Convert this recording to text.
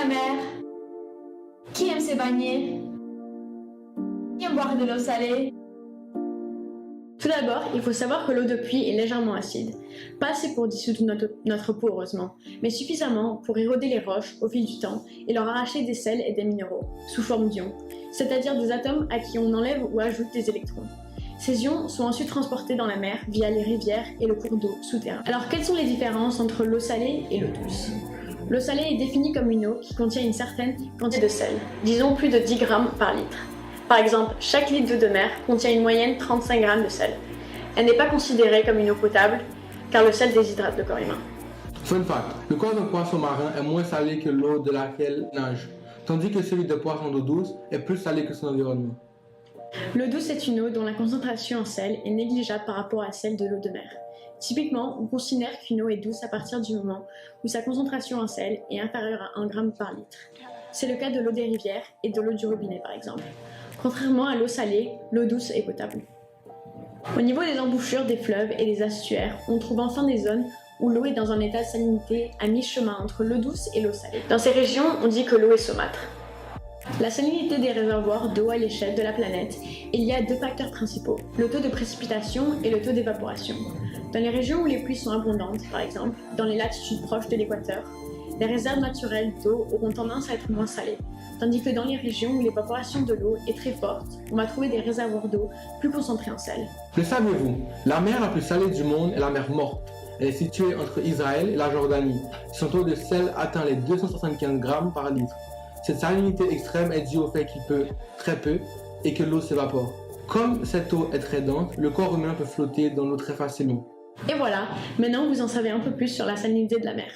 la mer? Qui aime se baigner? Qui aime boire de l'eau salée? Tout d'abord, il faut savoir que l'eau de pluie est légèrement acide. Pas assez pour dissoudre notre peau, heureusement, mais suffisamment pour éroder les roches au fil du temps et leur arracher des sels et des minéraux, sous forme d'ions, c'est-à-dire des atomes à qui on enlève ou ajoute des électrons. Ces ions sont ensuite transportés dans la mer via les rivières et le cours d'eau souterrain. Alors quelles sont les différences entre l'eau salée et l'eau douce? L'eau salée est définie comme une eau qui contient une certaine quantité de sel, disons plus de 10 grammes par litre. Par exemple, chaque litre d'eau de mer contient une moyenne 35 grammes de sel. Elle n'est pas considérée comme une eau potable, car le sel déshydrate le corps humain. Fun fact, le corps d'un poisson marin est moins salé que l'eau de laquelle il nage, tandis que celui de poisson d'eau douce est plus salé que son environnement. L'eau douce est une eau dont la concentration en sel est négligeable par rapport à celle de l'eau de mer. Typiquement, on considère qu'une eau est douce à partir du moment où sa concentration en sel est inférieure à 1 gramme par litre. C'est le cas de l'eau des rivières et de l'eau du robinet par exemple. Contrairement à l'eau salée, l'eau douce est potable. Au niveau des embouchures des fleuves et des estuaires, on trouve enfin des zones où l'eau est dans un état de salinité à mi-chemin entre l'eau douce et l'eau salée. Dans ces régions, on dit que l'eau est saumâtre. La salinité des réservoirs d'eau à l'échelle de la planète est liée à deux facteurs principaux, le taux de précipitation et le taux d'évaporation. Dans les régions où les pluies sont abondantes, par exemple, dans les latitudes proches de l'équateur, les réserves naturelles d'eau auront tendance à être moins salées, tandis que dans les régions où l'évaporation de l'eau est très forte, on va trouver des réservoirs d'eau plus concentrés en sel. Le saviez-vous? La mer la plus salée du monde est la mer Morte. Elle est située entre Israël et la Jordanie. Son taux de sel atteint les 275 grammes par litre. Cette salinité extrême est due au fait qu'il pleut très peu et que l'eau s'évapore. Comme cette eau est très dense, le corps humain peut flotter dans l'eau très facilement. Et voilà, maintenant vous en savez un peu plus sur la salinité de la mer.